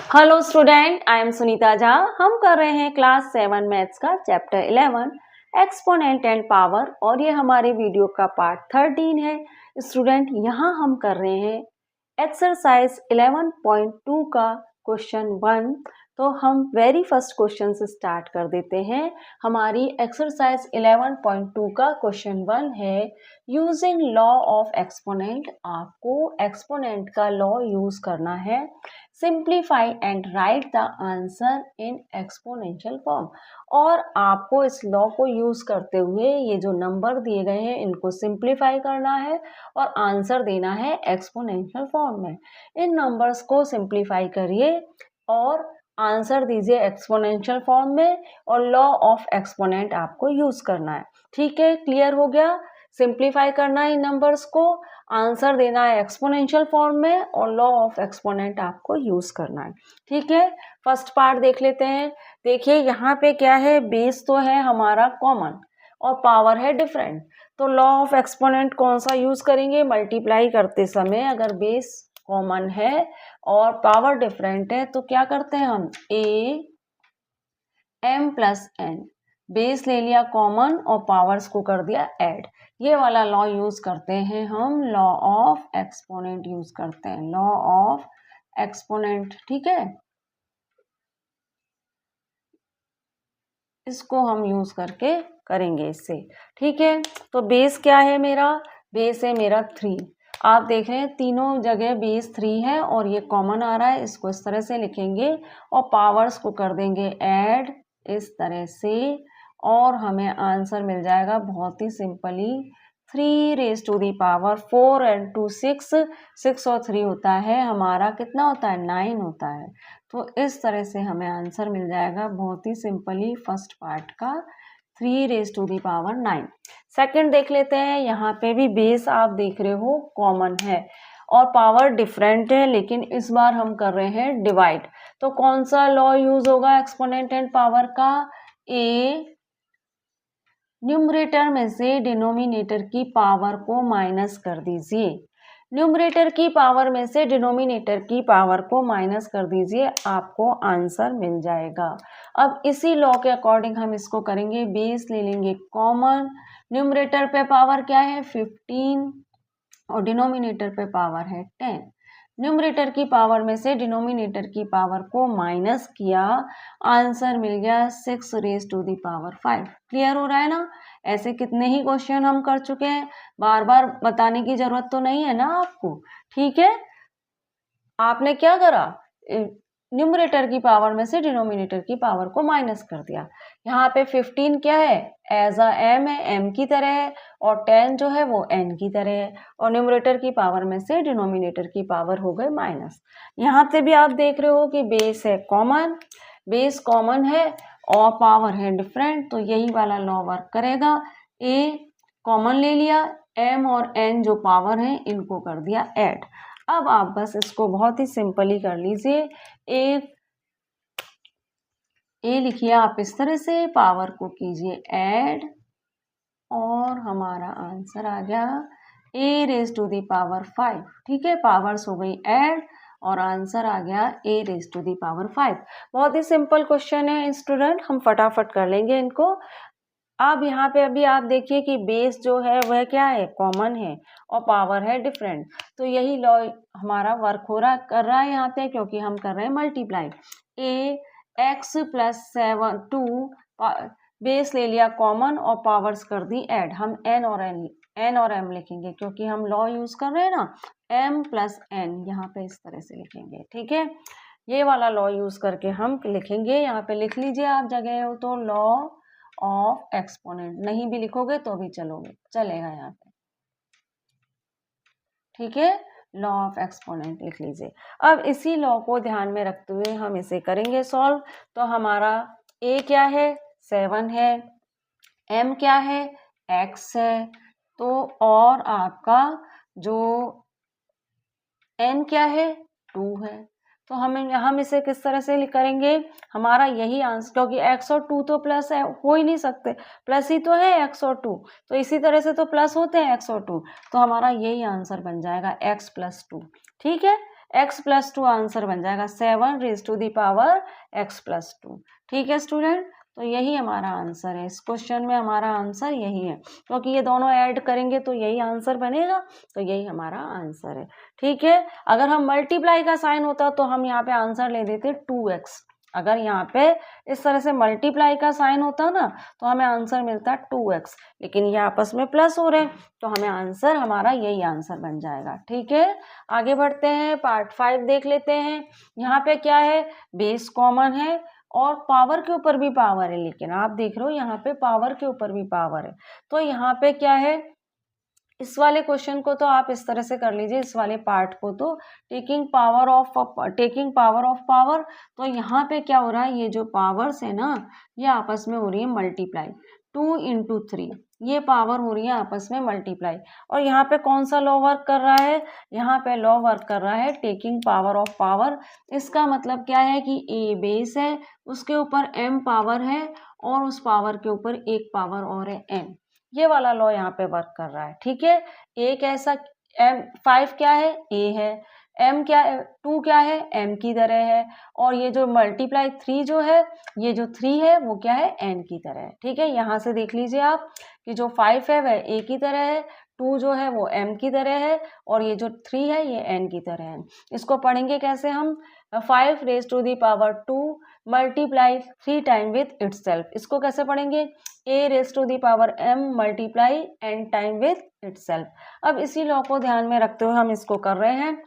Hello student, I am Sunita Jha. हम कर रहे हैं क्लास 7 मैथ्स का चैप्टर 11 एक्सपोनेंट एंड पावर और ये हमारे वीडियो का पार्ट 13 है। स्टूडेंट, यहाँ हम कर रहे हैं एक्सरसाइज 11.2 का क्वेश्चन 1। तो हम वेरी फर्स्ट क्वेश्चन से स्टार्ट कर देते हैं। हमारी एक्सरसाइज 11.2 का क्वेश्चन 1 है यूजिंग लॉ ऑफ एक्सपोनेंट। आपको एक्सपोनेंट का लॉ यूज करना है। Simplify and right the answer in exponential form. और आपको इस लॉ को यूज करते हुए ये जो नंबर दिए गए हैं इनको सिंप्लीफाई करना है और आंसर देना है एक्सपोनेंशियल फॉर्म में। इन नंबर्स को सिंप्लीफाई करिए और आंसर दीजिए एक्सपोनेंशियल फॉर्म में और लॉ ऑफ एक्सपोनेंट आपको यूज करना है। ठीक है, क्लियर हो गया। सिंप्लीफाई करना है इन नंबर्स को, आंसर देना है एक्सपोनेंशियल फॉर्म में और लॉ ऑफ एक्सपोनेंट आपको यूज करना है। ठीक है, फर्स्ट पार्ट देख लेते हैं। देखिए यहाँ पे क्या है, बेस तो है हमारा कॉमन और पावर है डिफरेंट। तो लॉ ऑफ एक्सपोनेंट कौन सा यूज करेंगे? मल्टीप्लाई करते समय अगर बेस कॉमन है और पावर डिफरेंट है तो क्या करते हैं हम, a m plus n, base ले लिया कॉमन और पावर्स को कर दिया ऐड। ये वाला लॉ यूज करते हैं हम, लॉ ऑफ एक्सपोनेंट यूज करते हैं, लॉ ऑफ एक्सपोनेंट। ठीक है, इसको हम यूज करके करेंगे इससे। ठीक है, तो बेस क्या है मेरा? बेस है मेरा 3। आप देख रहे हैं तीनों जगह बेस 3 है और ये कॉमन आ रहा है, इसको इस तरह से लिखेंगे और पावर्स को कर देंगे ऐड इस तरह से और हमें आंसर मिल जाएगा बहुत ही simply 3 raise to the power 4 and 2 6। 6 और 3 होता है हमारा, कितना होता है, 9 होता है। तो इस तरह से हमें आंसर मिल जाएगा बहुत ही सिंपली फर्स्ट पार्ट का 3 raise to the power 9। Second देख लेते हैं। यहाँ पे भी बेस आप देख रहे हो कॉमन है और पावर डिफरेंट है, लेकिन इस बार हम कर रहे हैं डिवाइड। तो कौन सा लॉ यूज होगा एक्सपोनेंट एंड पावर का? ए न्यूमरेटर में से डिनोमिनेटर की पावर को माइनस कर दीजिए। न्यूमरेटर की पावर में से डिनोमिनेटर की पावर को माइनस कर दीजिए, आपको आंसर मिल जाएगा। अब इसी लॉ के अकॉर्डिंग हम इसको करेंगे, बेस ले लेंगे कॉमन, न्यूमरेटर पे पावर क्या है 15 और डिनोमिनेटर पे पावर है 10। न्यूमरेटर की पावर में से डिनोमिनेटर की पावर को माइनस किया, आंसर मिल गया 6 raise to the power 5। Clear हो रहा है ना? ऐसे कितने ही क्वेश्चन हम कर चुके हैं, बार बार बताने की जरूरत तो नहीं है ना आपको। ठीक है, आपने क्या करा, न्यूमरेटर की पावर में से डिनोमिनेटर की पावर को माइनस कर दिया। यहाँ पे 15 क्या है, एज अ एम है, एम की तरह है, और 10 जो है वो एन की तरह है, और न्यूमरेटर की पावर में से डिनोमिनेटर की पावर हो गए माइनस। यहाँ से भी आप देख रहे हो कि बेस है कॉमन, बेस कॉमन है और पावर है डिफरेंट, तो यही वाला लॉ वर्क करेगा। ए कॉमन ले लिया, एम और एन जो पावर है इनको कर दिया ऐड। अब आप बस इसको बहुत ही सिंपली कर लीजिए। ए लिखिए आप इस तरह से, पावर को कीजिए ऐड और हमारा आंसर आ गया ए रेज टू दी पावर 5। ठीक है, पावर्स हो गई ऐड और आंसर आ गया ए रेज टू दी पावर 5। बहुत ही सिंपल क्वेश्चन है स्टूडेंट, हम फटाफट कर लेंगे इनको। अब यहाँ पे अभी आप देखिए कि बेस जो है वह क्या है, कॉमन है और पावर है डिफरेंट। तो यही लॉ हमारा वर्क हो रहा कर रहा है यहाँ पे, क्योंकि हम कर रहे हैं मल्टीप्लाई। ए एक्स प्लस 7 2, बेस ले लिया कॉमन और पावर्स कर दी ऐड। हम एन और एम लिखेंगे क्योंकि हम लॉ यूज कर रहे हैं ना, एम प्लस एन यहाँ पे इस तरह से लिखेंगे। ठीक है, ये वाला लॉ यूज करके हम लिखेंगे। यहाँ पे लिख लीजिए आप जगह हो तो, लॉ ऑफ एक्सपोनेंट। नहीं भी लिखोगे तो भी चलेगा यहाँ पे। ठीक है, लॉ ऑफ एक्सपोनेंट लिख लीजिए। अब इसी लॉ को ध्यान में रखते हुए हम इसे करेंगे सॉल्व। तो हमारा ए क्या है, 7 है, एम क्या है, एक्स है, तो और आपका जो एन क्या है, 2 है। तो हम इसे किस तरह से करेंगे, हमारा यही आंसर, क्योंकि x और 2 तो प्लस है, हो ही नहीं सकते, प्लस ही तो है x और 2, तो इसी तरह से तो प्लस होते हैं x और 2, तो हमारा यही आंसर बन जाएगा x प्लस 2। ठीक है, x+2 आंसर बन जाएगा 7 raise to the power x+2। ठीक है स्टूडेंट, तो यही हमारा आंसर है। इस क्वेश्चन में हमारा आंसर यही है, क्योंकि ये दोनों ऐड करेंगे तो यही आंसर बनेगा, तो यही हमारा आंसर है। ठीक है, अगर हम मल्टीप्लाई का साइन होता तो हम यहाँ पे आंसर ले देते 2x। अगर यहाँ पे इस तरह से मल्टीप्लाई का साइन होता ना तो हमें आंसर मिलता 2x, लेकिन ये आपस में प्लस हो रहे हैं तो हमें आंसर हमारा यही आंसर बन जाएगा। ठीक है, आगे बढ़ते हैं, पार्ट 5 देख लेते हैं। यहाँ पे क्या है, बेस कॉमन है और पावर के ऊपर भी पावर है, लेकिन आप देख रहे हो यहाँ पे पावर के ऊपर भी पावर है। तो यहाँ पे क्या है, इस वाले क्वेश्चन को तो आप इस तरह से कर लीजिए, इस वाले पार्ट को तो टेकिंग पावर ऑफ पावर। तो यहाँ पे क्या हो रहा है, ये जो पावर्स है ना ये आपस में हो रही है मल्टीप्लाई, 2 × 3 ये पावर हो रही है आपस में मल्टीप्लाई। और यहाँ पे कौन सा लॉ वर्क कर रहा है, यहाँ पे लॉ वर्क कर रहा है टेकिंग पावर ऑफ पावर। इसका मतलब क्या है कि ए बेस है, उसके ऊपर m पावर है और उस पावर के ऊपर एक पावर और है n, ये वाला लॉ यहाँ पे वर्क कर रहा है। ठीक है, ए कैसा, m 5 क्या है, a है, m क्या है, 2 क्या है, m की तरह है, और ये जो मल्टीप्लाई 3 जो है, ये जो 3 है वो क्या है, n की तरह है। ठीक है, यहाँ से देख लीजिए आप कि जो 5 है वह a की तरह है, 2 जो है वो m की तरह है, और ये जो 3 है ये n की तरह है। इसको पढ़ेंगे कैसे हम, 5 raise to the power 2 multiply 3 time with itself. इसको कैसे पढ़ेंगे, a raise to the power m multiply n time with itself. अब इसी लॉ को ध्यान में रखते हुए हम इसको कर रहे हैं,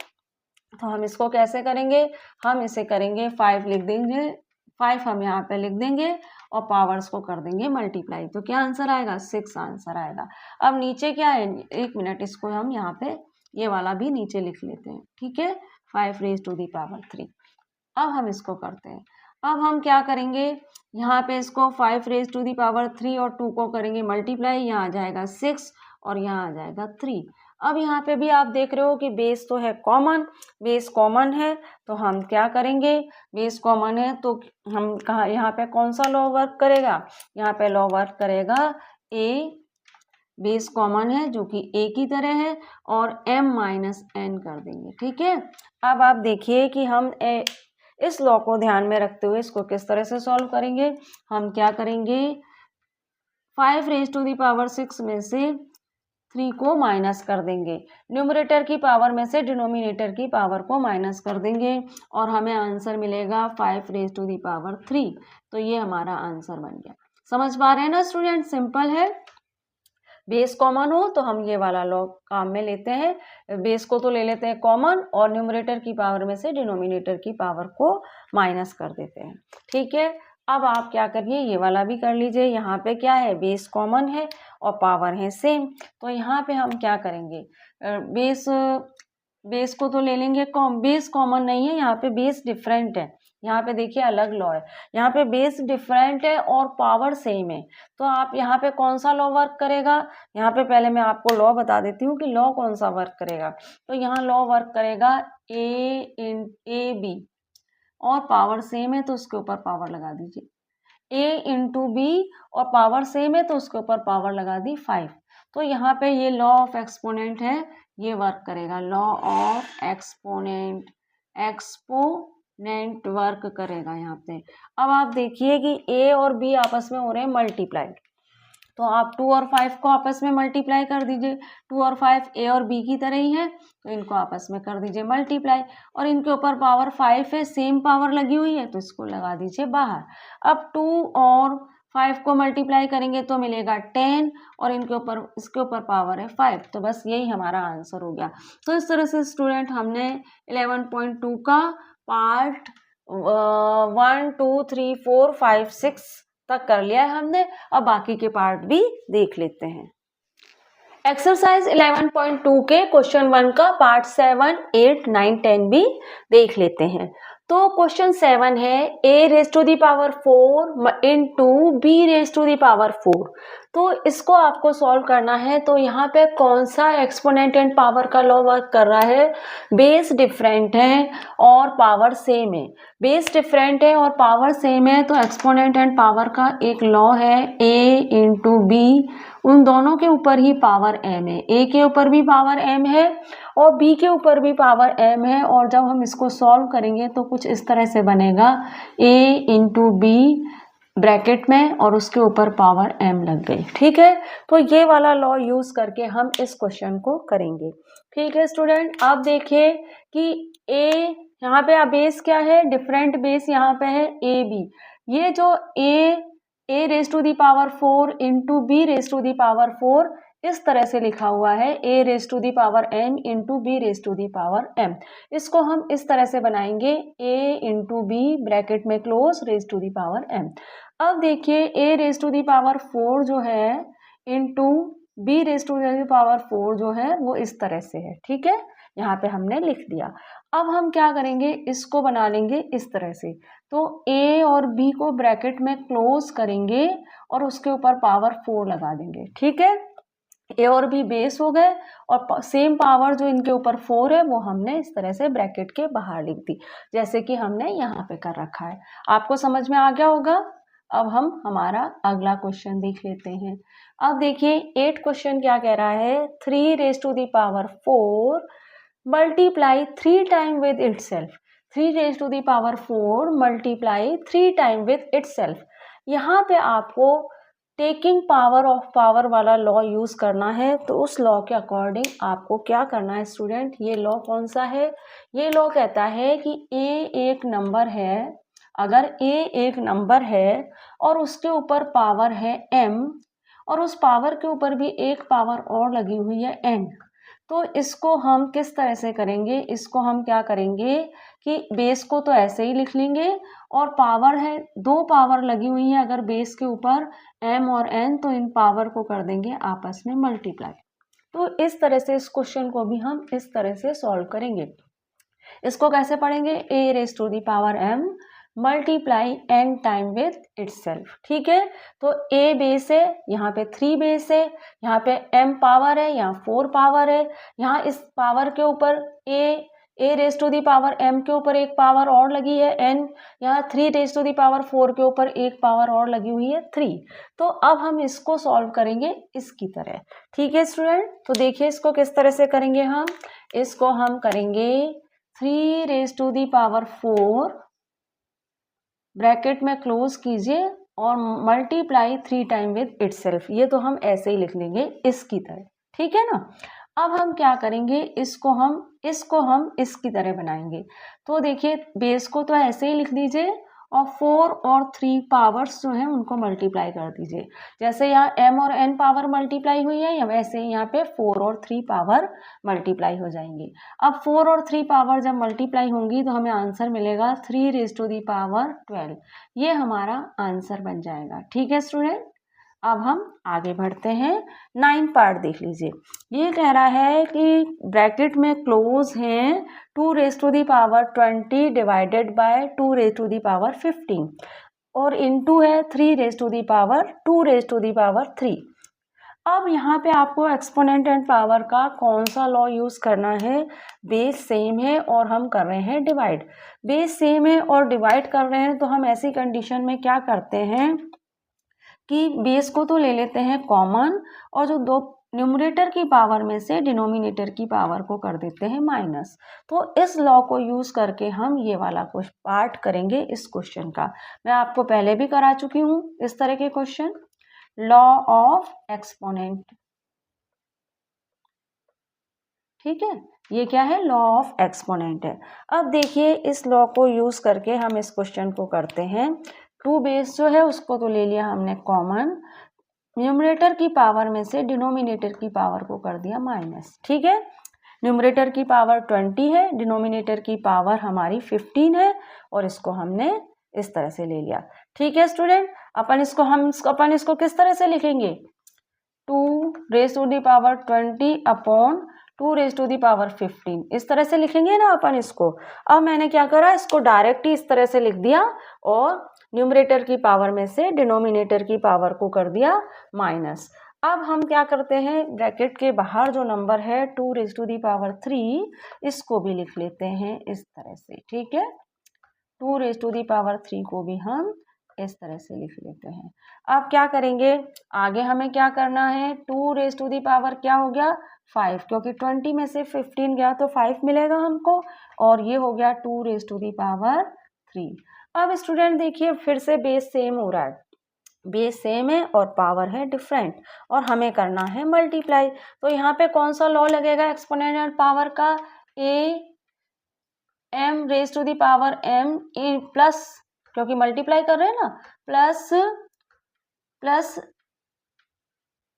तो हम इसको कैसे करेंगे, हम इसे करेंगे 5 लिख देंगे, 5 हम यहाँ पे लिख देंगे और पावर्स को कर देंगे मल्टीप्लाई, तो क्या आंसर आएगा, 6 आंसर आएगा। अब नीचे क्या है, एक मिनट, इसको हम यहाँ पे ये वाला भी नीचे लिख लेते हैं। ठीक है, 5 रेज टू दी पावर 3। अब हम इसको करते हैं, अब हम क्या करेंगे, यहाँ पे इसको 5 रेज टू दी पावर 3 और 2 को करेंगे मल्टीप्लाई, यहाँ आ जाएगा 6 और यहाँ आ जाएगा 3। अब यहाँ पे भी आप देख रहे हो कि बेस तो है कॉमन, बेस कॉमन है तो हम क्या करेंगे, बेस कॉमन है तो हम कहाँ, यहाँ पे कौन सा लॉ वर्क करेगा, यहाँ पे लॉ वर्क करेगा ए, बेस कॉमन है जो कि a की तरह है, और m - n कर देंगे। ठीक है, अब आप देखिए कि हम इस लॉ को ध्यान में रखते हुए इसको किस तरह से सॉल्व करेंगे। हम क्या करेंगे, 5 रेज टू दी पावर 6 में से 3 को माइनस कर देंगे, न्यूमरेटर की पावर में से डिनोमिनेटर की पावर को माइनस कर देंगे और हमें आंसर मिलेगा 5 रेज टू दी पावर 3। तो ये हमारा आंसर बन गया। समझ पा रहे हैं ना स्टूडेंट, सिंपल है। बेस कॉमन हो तो हम ये वाला लॉ काम में लेते हैं, बेस को तो ले लेते हैं कॉमन और न्यूमरेटर की पावर में से डिनोमिनेटर की पावर को माइनस कर देते हैं। ठीक है, अब आप क्या करिए, ये वाला भी कर लीजिए। यहाँ पे क्या है, बेस कॉमन है और पावर है सेम, तो यहाँ पे हम क्या करेंगे, बेस को तो ले लेंगे, बेस कॉमन नहीं है, यहाँ पे बेस डिफरेंट है। यहाँ पे देखिए अलग लॉ है, यहाँ पे बेस डिफरेंट है और पावर सेम है, तो आप यहाँ पे कौन सा लॉ वर्क करेगा, यहाँ पे पहले मैं आपको लॉ बता देती हूँ कि लॉ कौन सा वर्क करेगा। तो यहाँ लॉ वर्क करेगा ए बी, और पावर सेम है तो उसके ऊपर पावर लगा दीजिए, a × b और पावर सेम है तो उसके ऊपर पावर लगा दी 5। तो यहाँ पे ये लॉ ऑफ एक्सपोनेंट है, ये वर्क करेगा, लॉ ऑफ एक्सपोनेंट वर्क करेगा यहाँ पे। अब आप देखिए कि a और b आपस में हो रहे हैं मल्टीप्लाई, तो आप 2 और 5 को आपस में मल्टीप्लाई कर दीजिए। 2 और 5 a और b की तरह ही है तो इनको आपस में कर दीजिए मल्टीप्लाई, और इनके ऊपर पावर 5 है, सेम पावर लगी हुई है तो इसको लगा दीजिए बाहर। अब 2 और 5 को मल्टीप्लाई करेंगे तो मिलेगा 10 और इसके ऊपर पावर है 5, तो बस यही हमारा आंसर हो गया। तो इस तरह से स्टूडेंट हमने 11.2 का पार्ट 1 2 3 4 5 6 तक कर लिया है हमने। अब बाकी के पार्ट भी देख लेते हैं। एक्सरसाइज 11.2 के क्वेश्चन 1 का पार्ट 7 8 9 10 भी देख लेते हैं। तो क्वेश्चन 7 है a raise to the power 4 into b raise to the power 4। तो इसको आपको सॉल्व करना है, तो यहाँ पे कौन सा एक्सपोनेंट एंड पावर का लॉ वर्क कर रहा है, बेस डिफरेंट है और पावर सेम है। बेस डिफरेंट है और पावर सेम है तो एक्सपोनेंट एंड पावर का एक लॉ है a × b, उन दोनों के ऊपर ही पावर m है, a के ऊपर भी पावर m है और b के ऊपर भी पावर m है, और जब हम इसको सॉल्व करेंगे तो कुछ इस तरह से बनेगा a इंटू बी ब्रैकेट में और उसके ऊपर पावर m लग गई। ठीक है, तो ये वाला लॉ यूज करके हम इस क्वेश्चन को करेंगे। ठीक है स्टूडेंट, अब देखिए कि a यहाँ पे बेस क्या है, डिफरेंट बेस यहाँ पे है ए बी। ये जो a raise to the power 4 into b raise to the power 4 इस तरह से लिखा हुआ है, a raise to the power m into b raise to the power m। इसको हम इस तरह से बनाएंगे a इंटू बी ब्रैकेट में close raise to the power m। अब देखिए a raise to the power 4 जो है into b raise to the power 4 जो है वो इस तरह से है। ठीक है, यहाँ पे हमने लिख दिया। अब हम क्या करेंगे, इसको बना लेंगे इस तरह से, तो a और b को ब्रैकेट में क्लोज करेंगे और उसके ऊपर पावर 4 लगा देंगे। ठीक है, a और b बेस हो गए और सेम पावर जो इनके ऊपर 4 है वो हमने इस तरह से ब्रैकेट के बाहर लिख दी, जैसे कि हमने यहाँ पे कर रखा है। आपको समझ में आ गया होगा। अब हम हमारा अगला क्वेश्चन देख लेते हैं। अब देखिए 8 क्वेश्चन क्या कह रहा है, 3 raise to the power 4 multiply 3 time with itself. 3 raise to the power 4 multiply 3 time with itself. यहाँ पे आपको टेकिंग पावर ऑफ पावर वाला लॉ यूज करना है, तो उस लॉ के अकॉर्डिंग आपको क्या करना है स्टूडेंट, ये लॉ कौन सा है, ये लॉ कहता है कि a एक नंबर है, अगर a एक नंबर है और उसके ऊपर पावर है m और उस पावर के ऊपर भी एक पावर और लगी हुई है n, तो इसको हम किस तरह से करेंगे, इसको हम क्या करेंगे कि बेस को तो ऐसे ही लिख लेंगे और पावर है, दो पावर लगी हुई है अगर बेस के ऊपर m और n, तो इन पावर को कर देंगे आपस में मल्टीप्लाई। तो इस तरह से इस क्वेश्चन को भी हम इस तरह से सॉल्व करेंगे। इसको कैसे पढ़ेंगे, a raise to the power m multiply n time with itself. ठीक है, तो a बेस है, यहाँ पे 3 बेस है, यहाँ पे m पावर है, यहाँ 4 पावर है, यहाँ इस पावर के ऊपर a raise to the power m के ऊपर एक पावर और लगी है n, यहाँ 3 रेज टू दी पावर 4 के ऊपर एक पावर और लगी हुई है 3। तो अब हम इसको सॉल्व करेंगे इसकी तरह। ठीक है स्टूडेंट, तो देखिए इसको किस तरह से करेंगे हम, इसको हम करेंगे 3 raise to the power 4 bracket में क्लोज कीजिए और मल्टीप्लाई 3 टाइम विद इटसेल्फ। ये तो हम ऐसे ही लिख लेंगे इसकी तरह। ठीक है ना, अब हम क्या करेंगे, इसको हम इसकी तरह बनाएंगे। तो देखिए बेस को तो ऐसे ही लिख दीजिए और 4 और 3 पावर्स जो हैं उनको मल्टीप्लाई कर दीजिए। जैसे यहाँ m और n पावर मल्टीप्लाई हुई है, या वैसे ही यहाँ पे 4 और 3 पावर मल्टीप्लाई हो जाएंगी। अब 4 और 3 पावर जब मल्टीप्लाई होंगी तो हमें आंसर मिलेगा 3 रेज टू दी पावर 12। ये हमारा आंसर बन जाएगा। ठीक है स्टूडेंट, अब हम आगे बढ़ते हैं। 9 पार्ट देख लीजिए। ये कह रहा है कि ब्रैकेट में क्लोज हैं 2 raise to the power 20 divided by 2 raise to the power 15 और इनटू है 3 raise to the power 2 raise to the power 3। अब यहाँ पे आपको एक्सपोनेंट एंड पावर का कौन सा लॉ यूज करना है, बेस सेम है और हम कर रहे हैं डिवाइड। बेस सेम है और डिवाइड कर रहे हैं तो हम ऐसी कंडीशन में क्या करते हैं कि बेस को तो ले लेते हैं कॉमन और जो दो न्यूमरेटर की पावर में से डिनोमिनेटर की पावर को कर देते हैं माइनस। तो इस लॉ को यूज करके हम ये वाला कुछ पार्ट करेंगे इस क्वेश्चन का। मैं आपको पहले भी करा चुकी हूँ इस तरह के क्वेश्चन। लॉ ऑफ एक्सपोनेंट, ठीक है, ये क्या है, लॉ ऑफ एक्सपोनेंट है। अब देखिए इस लॉ को यूज करके हम इस क्वेश्चन को करते हैं। 2 बेस जो है उसको तो ले लिया हमने कॉमन, न्यूमरेटर की पावर में से डिनोमिनेटर की पावर को कर दिया माइनस। ठीक है, न्यूमरेटर की पावर 20 है, डिनोमिनेटर की पावर हमारी 15 है और इसको हमने इस तरह से ले लिया। ठीक है स्टूडेंट, अपन इसको किस तरह से लिखेंगे, 2 रेज टू दी पावर 20 अपॉन 2 रेज टू दी पावर 15, इस तरह से लिखेंगे ना अपन इसको। अब मैंने क्या करा, इसको डायरेक्ट ही इस तरह से लिख दिया और न्यूमरेटर की पावर में से डिनोमिनेटर की पावर को कर दिया माइनस। अब हम क्या करते हैं, ब्रैकेट के बाहर जो नंबर है 2 रेज टू दी पावर 3, इसको भी लिख लेते हैं इस तरह से। ठीक है, 2 रेज टू दी पावर 3 को भी हम इस तरह से लिख लेते हैं। अब क्या करेंगे, आगे हमें क्या करना है, 2 रेज़ टू दी पावर क्या हो गया 5, क्योंकि 20 में से 15 गया तो 5 मिलेगा हमको, और ये हो गया 2 रेज़ टू दी पावर 3। अब स्टूडेंट देखिए फिर से बेस सेम हो रहा है, बेस सेम है और पावर है डिफरेंट, और हमें करना है मल्टीप्लाई। तो यहाँ पे कौन सा लॉ लगेगा एक्सपोनेंशियल पावर का, a m raise to the power m a plus, क्योंकि मल्टीप्लाई कर रहे हैं ना, प्लस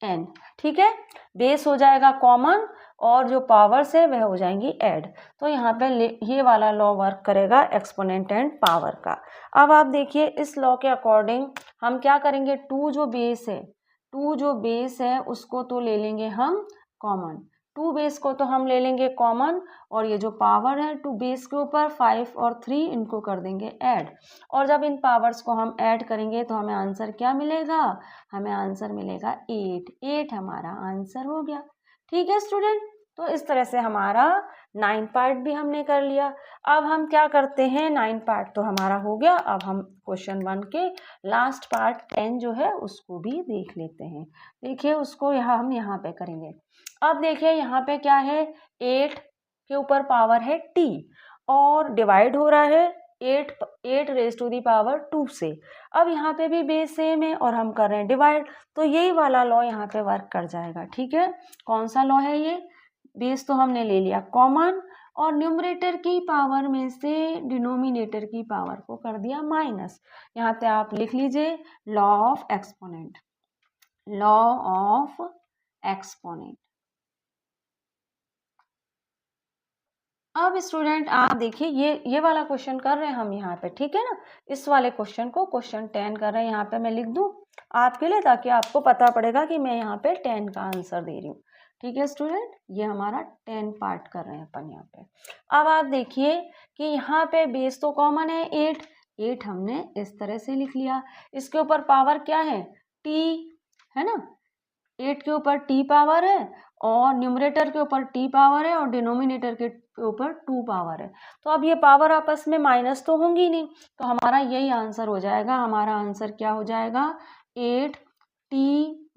एन। ठीक है, बेस हो जाएगा कॉमन और जो पावर्स है वह हो जाएंगी ऐड। तो यहाँ पे ये वाला लॉ वर्क करेगा एक्सपोनेंट एंड पावर का। अब आप देखिए इस लॉ के अकॉर्डिंग हम क्या करेंगे, 2 जो बेस है उसको तो ले लेंगे हम कॉमन, 2 बेस को तो हम ले लेंगे कॉमन, और ये जो पावर है 2 बेस के ऊपर 5 और 3 इनको कर देंगे ऐड, और जब इन पावर्स को हम ऐड करेंगे तो हमें आंसर क्या मिलेगा, हमें आंसर मिलेगा 8 हमारा आंसर हो गया। ठीक है स्टूडेंट, तो इस तरह से हमारा 9 पार्ट भी हमने कर लिया। अब हम क्या करते हैं, 9 पार्ट तो हमारा हो गया, अब हम क्वेश्चन 1 के लास्ट पार्ट 10 जो है उसको भी देख लेते हैं। देखिए उसको हम यहाँ पे करेंगे। अब देखिए यहाँ पे क्या है, 8 के ऊपर पावर है t और डिवाइड हो रहा है 8 रेज टू दी पावर 2 से। अब यहाँ पे भी बेस सेम है और हम कर रहे हैं डिवाइड, तो यही वाला लॉ यहाँ पे वर्क कर जाएगा। ठीक है, कौन सा लॉ है ये, बेस तो हमने ले लिया कॉमन और न्यूमरेटर की पावर में से डिनोमिनेटर की पावर को कर दिया माइनस। यहाँ पे आप लिख लीजिए law of exponent, law of exponent. अब स्टूडेंट आप देखिए ये वाला क्वेश्चन कर रहे हैं हम यहाँ पे, ठीक है ना, इस वाले क्वेश्चन को क्वेश्चन 10 कर रहे हैं। यहाँ पे मैं लिख दूँ आपके लिए ताकि आपको पता पड़ेगा कि मैं यहाँ पे 10 का आंसर दे रही हूँ। ठीक है स्टूडेंट, ये हमारा 10 पार्ट कर रहे हैं अपन यहाँ पे। अब आप देखिए कि यहाँ पे बेस तो कॉमन है 8 हमने इस तरह से लिख लिया, इसके ऊपर पावर क्या है t है ना, 8 के ऊपर t पावर है और न्यूमरेटर के ऊपर t पावर है और डिनोमिनेटर के ऊपर 2 पावर है। तो अब ये पावर आपस में माइनस तो होंगी नहीं, तो हमारा यही आंसर हो जाएगा। हमारा आंसर क्या हो जाएगा 8t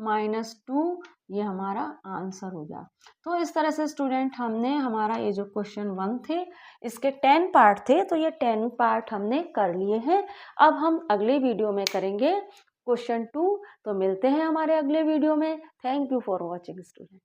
माइनस 2, ये हमारा आंसर हो गया। तो इस तरह से स्टूडेंट हमने हमारा ये जो क्वेश्चन 1 थे इसके 10 पार्ट थे, तो ये 10 पार्ट हमने कर लिए हैं। अब हम अगले वीडियो में करेंगे क्वेश्चन 2। तो मिलते हैं हमारे अगले वीडियो में। Thank you for watching student.